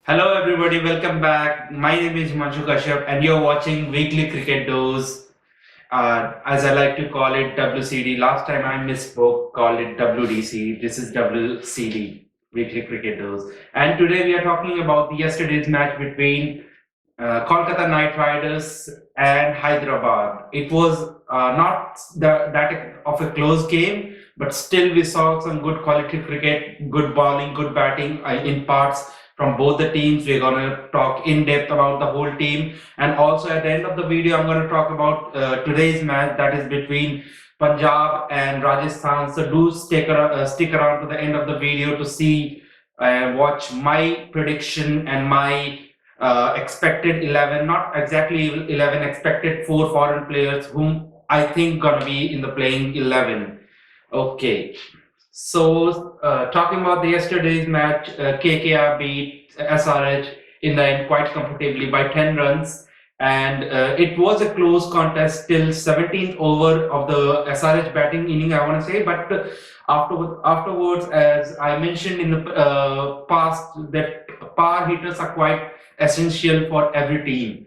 Hello everybody, welcome back. My name is Himanshu Kashyap and you're watching Weekly Cricket Dose, as I like to call it WCD. Last time I misspoke, called it WDC. This is WCD, Weekly Cricket Dose. And today we are talking about yesterday's match between Kolkata Knight Riders and Hyderabad. It was not that of a close game, but still we saw some good quality cricket, good bowling, good batting in parts from both the teams. We're going to talk in depth about the whole team, and also at the end of the video, I'm going to talk about today's match that is between Punjab and Rajasthan. So do stick around to the end of the video to see watch my prediction and my expected 11, not exactly 11, expected 4 foreign players whom I think gonna be in the playing 11. Okay, so talking about the yesterday's match, KKR beat SRH in the end quite comfortably by 10 runs, and it was a close contest till 17th over of the SRH batting inning, I want to say, but afterwards, as I mentioned in the past, that power hitters are quite essential for every team.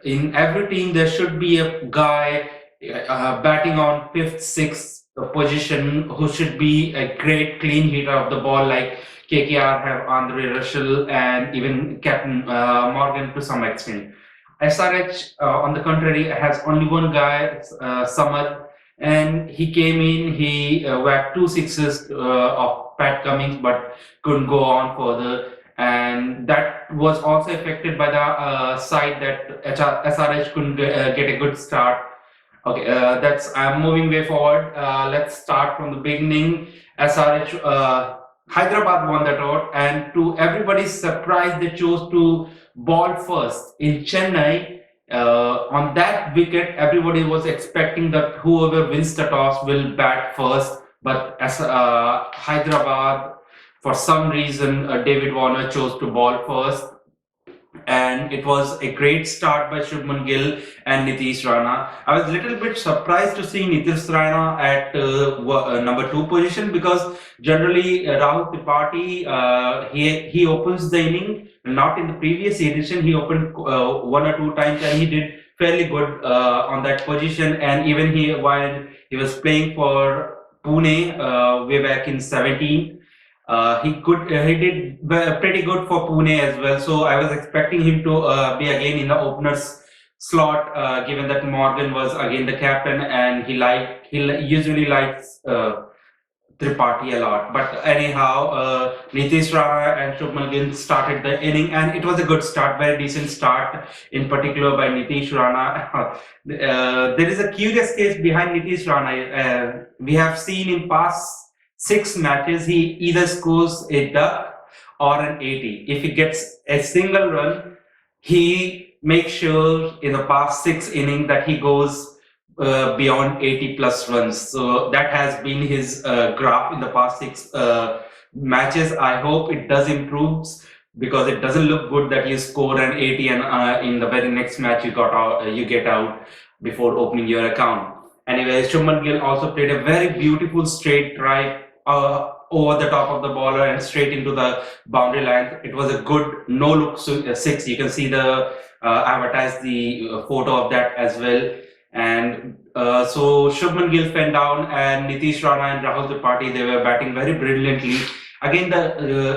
In every team, there should be a guy batting on fifth, sixth position who should be a great clean hitter of the ball, like KKR have Andre Russell and even Captain Morgan to some extent. SRH, on the contrary, has only one guy, Samad, and he came in, he whacked two sixes of Pat Cummins, but couldn't go on further. And that was also affected by the side that SRH couldn't get a good start. Okay, that's I'm moving way forward. Let's start from the beginning. SRH Hyderabad won the toss, and to everybody's surprise, they chose to ball first in Chennai. On that wicket, everybody was expecting that whoever wins the toss will bat first, but as Hyderabad, for some reason, David Warner chose to ball first, and it was a great start by Shubman Gill and Nitish Rana. I was a little bit surprised to see Nitish Rana at number two position, because generally Rahul Tripathi he opens the inning. Not in the previous edition, he opened one or two times and he did fairly good on that position. And even he while he was playing for Pune way back in 17. He did pretty good for Pune as well. So I was expecting him to be again in the openers slot, given that Morgan was again the captain, and usually likes Tripathi a lot. But anyhow, Nitish Rana and Shubman Gill started the inning, and it was a good start, very decent start, in particular by Nitish Rana. There is a curious case behind Nitish Rana. We have seen in past 6 matches, he either scores a duck or an 80. If he gets a single run, he makes sure in the past 6 innings that he goes beyond 80 plus runs. So that has been his graph in the past 6 matches. I hope it does improve, because it doesn't look good that you score an 80 and in the very next match you get out before opening your account. Anyway, Shubman Gill also played a very beautiful straight drive over the top of the bowler and straight into the boundary line. It was a good no-look six. You can see the advertise the photo of that as well. And so Shubman Gill fell down, and Nitish Rana and Rahul Tripathi, they were batting very brilliantly. Again,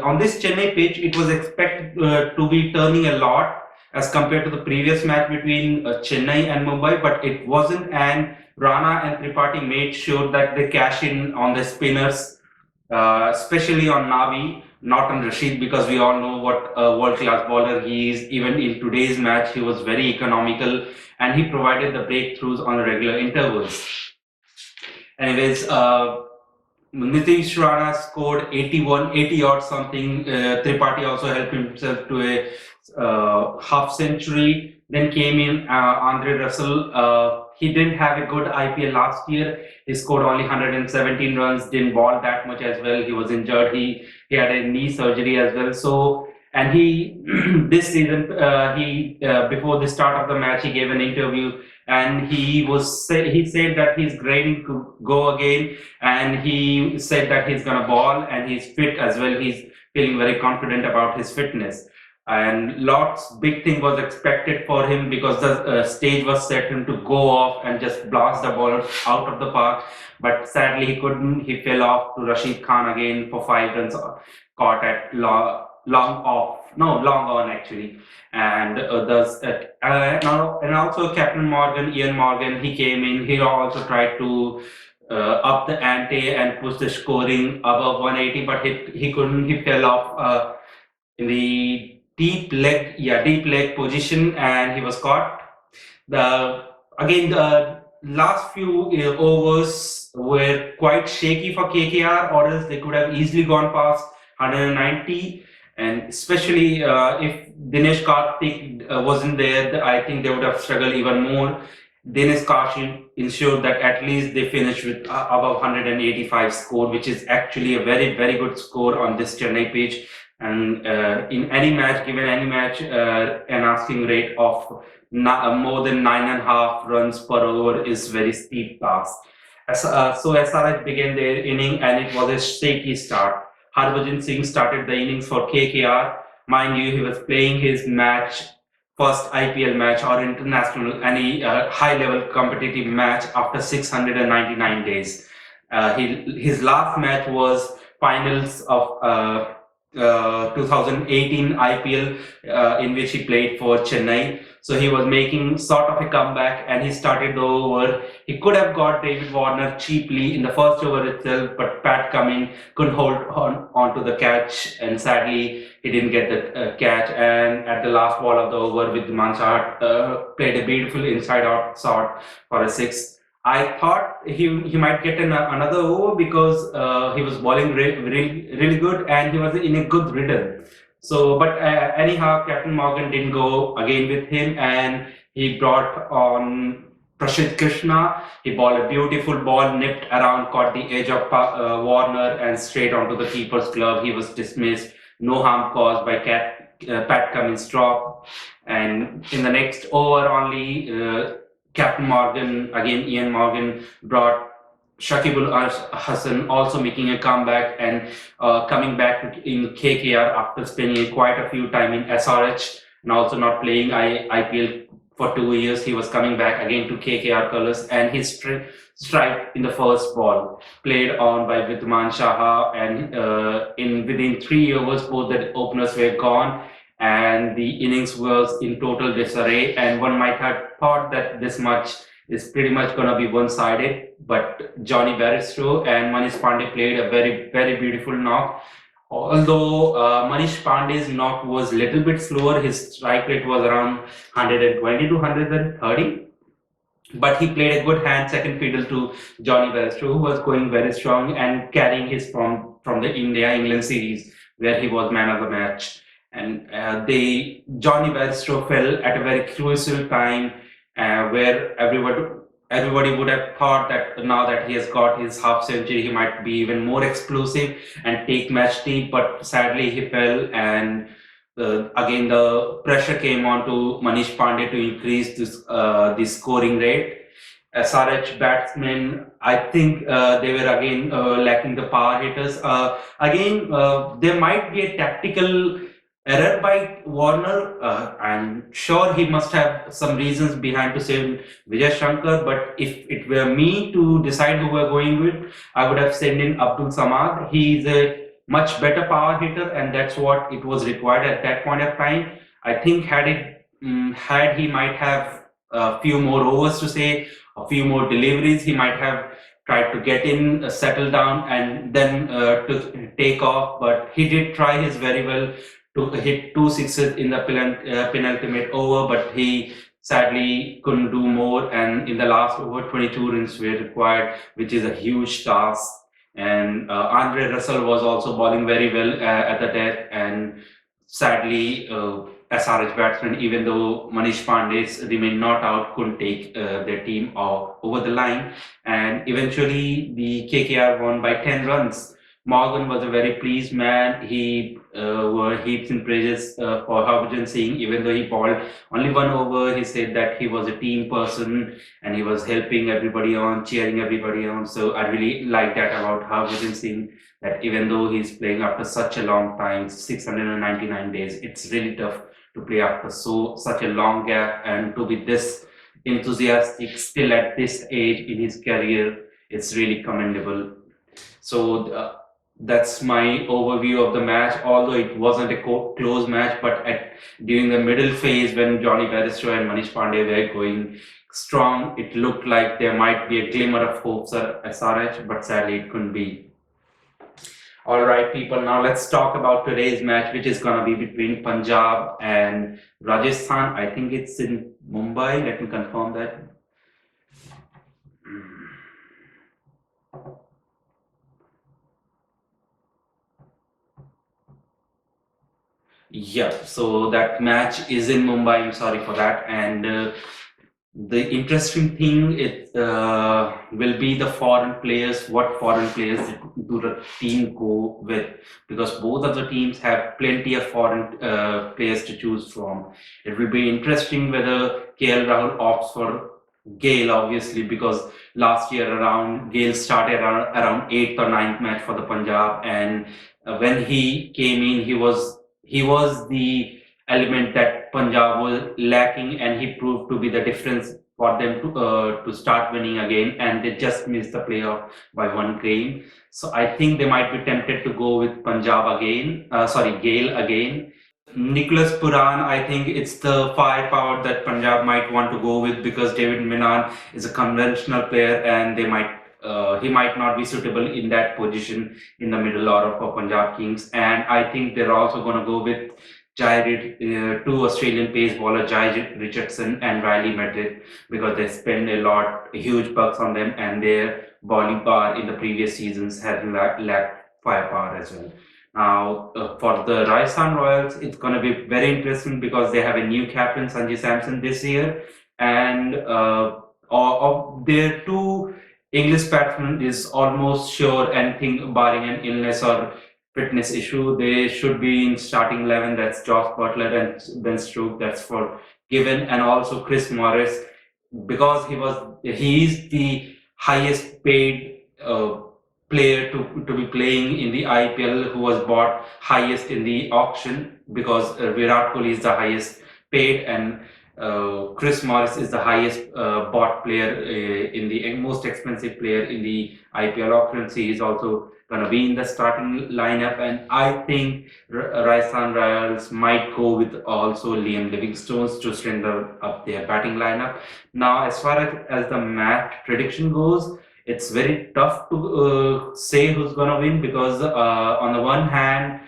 on this Chennai pitch, it was expected to be turning a lot as compared to the previous match between Chennai and Mumbai, but it wasn't. And Rana and Tripathi made sure that they cash in on the spinners, especially on Navi, not on Rashid, because we all know what a world-class bowler he is. Even in today's match, he was very economical, and he provided the breakthroughs on regular intervals. Anyways, Nitish Rana scored 81, 80 or something. Tripathi also helped himself to a half century. Then came in Andre Russell. He didn't have a good IPL last year. He scored only 117 runs, didn't ball that much as well. He was injured. He had a knee surgery as well. So, and he this season before the start of the match, he gave an interview, and he said that he's ready to go again, and he said that he's gonna ball and he's fit as well. He's feeling very confident about his fitness. and lots big thing was expected for him because the stage was set him to go off and just blast the ball out of the park. But sadly, he couldn't. He fell off to Rashid Khan again for 5 runs, caught at long off. No, long on actually. And and also Captain Morgan, Ian Morgan, he came in. He also tried to up the ante and push the scoring above 180, but he couldn't. He fell off in the deep leg position, and he was caught. The again the last few overs were quite shaky for KKR, or else they could have easily gone past 190. And especially if Dinesh Karthik wasn't there, I think they would have struggled even more. Dinesh Karthik ensured that at least they finished with above 185 score, which is actually a very good score on this Chennai pitch. And in any match, given any match, an asking rate of more than 9.5 runs per over is very steep task. So SRH began their inning, and it was a shaky start. Harbhajan Singh started the innings for KKR. Mind you, he was playing his match, first IPL match or international, any high level competitive match after 699 days. His last match was finals of 2018 IPL, in which he played for Chennai. So he was making sort of a comeback, and he started the over. He could have got David Warner cheaply in the first over itself, but Pat Cummins couldn't hold on to the catch, and sadly he didn't get the catch. And at the last ball of the over, with Manchar played a beautiful inside-out shot for a six. I thought he might get another over because he was bowling really good, and he was in a good rhythm. So, but anyhow, Captain Morgan didn't go again with him, and he brought on Prashid Krishna. He bowled a beautiful ball, nipped around, caught the edge of Warner, and straight onto the keeper's glove. He was dismissed. No harm caused by Pat Cummins' drop. And in the next over only, Captain Morgan, again Ian Morgan, brought Shakibul Hassan, also making a comeback and coming back in KKR after spending quite a few time in SRH and also not playing IPL for 2 years. He was coming back again to KKR colors, and his strike in the first ball played on by Vidman Shaha, and in within 3 overs both the openers were gone, and the innings was in total disarray. And one might have thought that this match is pretty much going to be one-sided, but Johnny Bairstow and Manish Pandey played a very beautiful knock. Although Manish Pandey's knock was a little bit slower, his strike rate was around 120 to 130. But he played a good hand second fiddle to Johnny Bairstow, who was going very strong and carrying his form from the India-England series, where he was man of the match. And Johnny Bairstow fell at a very crucial time, where everybody would have thought that now that he has got his half century, he might be even more explosive and take match deep. But sadly, he fell, and again the pressure came on to Manish Pandey to increase the scoring rate. SRH batsmen, I think they were again lacking the power hitters. There might be a tactical error by Warner. I'm sure he must have some reasons behind to save Vijay Shankar, but if it were me to decide who we're going with, I would have sent in Abdul Samad. He's a much better power hitter, and that's what it was required at that point of time. I think had he might have a few more overs to say, a few more deliveries, he might have tried to get in, settle down, and then to take off. But he did try his very well to hit 2 sixes in the penultimate over, but he sadly couldn't do more. And in the last over, 22 runs were required, which is a huge task. And Andre Russell was also bowling very well at the death, and sadly, SRH batsmen, even though Manish Pandey remained not out, couldn't take their team over the line. And eventually, the KKR won by 10 runs. Morgan was a very pleased man. He were heaps in praises for Harbhajan Singh, even though he bowled only one over. He said that he was a team person and he was helping everybody on, cheering everybody on. So I really like that about Harbhajan Singh, that even though he's playing after such a long time, 699 days, it's really tough to play after such a long gap, and to be this enthusiastic still at this age in his career, it's really commendable. So that's my overview of the match. Although it wasn't a close match, but during the middle phase when Johnny Beresford and Manish Pandey were going strong, it looked like there might be a glimmer of hope for SRH, but sadly it couldn't be. All right, people, now let's talk about today's match, which is going to be between Punjab and Rajasthan. I think it's in Mumbai. Let me confirm that. Yeah, so that match is in Mumbai. I'm sorry for that. And the interesting thing it will be the foreign players. What foreign players do the team go with? Because both of the teams have plenty of foreign players to choose from. It will be interesting whether KL Rahul opts for Gale, obviously, because last year around Gale started around 8th or 9th match for the Punjab, and when he came in, he was the element that Punjab was lacking, and he proved to be the difference for them to start winning again. And they just missed the playoff by one game. So I think they might be tempted to go with Punjab again. Sorry, Gale again. Nicholas Puran, I think it's the firepower that Punjab might want to go with, because David Minan is a conventional player and he might not be suitable in that position in the middle order for Punjab Kings. And I think they're also going to go with two Australian pace bowler, Jai Richardson and Riley Madrid, because they spend huge bucks on them, and their bowling power in the previous seasons has lacked firepower as well. Now, for the Rajasthan Royals, it's going to be very interesting because they have a new captain, Sanjay Samson, this year, and of their two English batsmen is almost sure, anything barring an illness or fitness issue, they should be in starting 11. That's Josh Butler and Ben Stokes. That's for given, and also Chris Morris, because he is the highest paid player to be playing in the IPL, who was bought highest in the auction, because Virat Kohli is the highest paid, and Chris Morris is the highest bought player in the most expensive player in the IPL auction. So he is also going to be in the starting lineup, and I think Rajasthan Royals might go with also Liam Livingstone to strengthen up their batting lineup. Now, as far as the match prediction goes, it's very tough to say who's going to win, because on the one hand,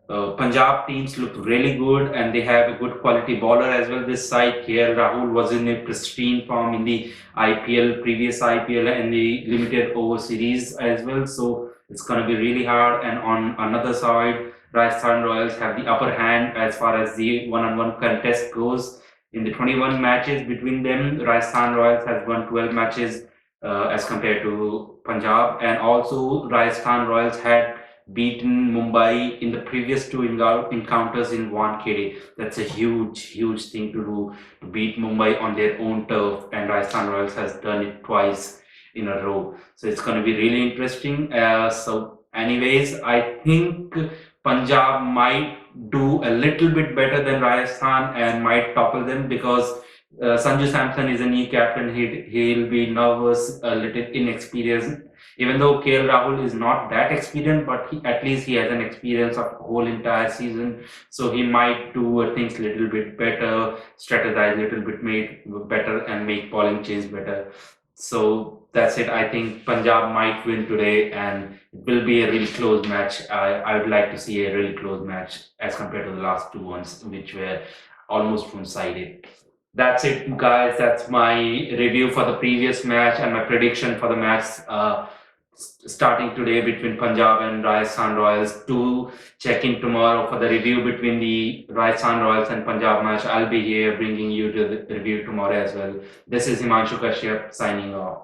Punjab teams look really good and they have a good quality bowler as well. This side here, Rahul was in a pristine form in the IPL, previous IPL, and the limited over series as well. So it's going to be really hard. And on another side, Rajasthan Royals have the upper hand as far as the one-on-one contest goes. In the 21 matches between them, Rajasthan Royals has won 12 matches as compared to Punjab, and also Rajasthan Royals had beaten Mumbai in the previous two encounters in Wankhede. That's a huge thing to do, to beat Mumbai on their own turf, and Rajasthan Royals has done it twice in a row. So it's going to be really interesting. Anyways, I think Punjab might do a little bit better than Rajasthan and might topple them, because Sanju Samson is a new captain. He'll be nervous, a little inexperienced. Even though KL Rahul is not that experienced, but at least he has an experience of whole entire season. So he might do things a little bit better, strategize a little bit better, and make bowling change better. So that's it. I think Punjab might win today, and it will be a really close match. I would like to see a really close match as compared to the last two ones, which were almost one-sided. That's it, guys. That's my review for the previous match and my prediction for the match starting today between Punjab and Rajasthan Royals. Do check in tomorrow for the review between the Rajasthan Royals and Punjab match. I'll be here bringing you to the review tomorrow as well. This is Himanshu Kashyap signing off.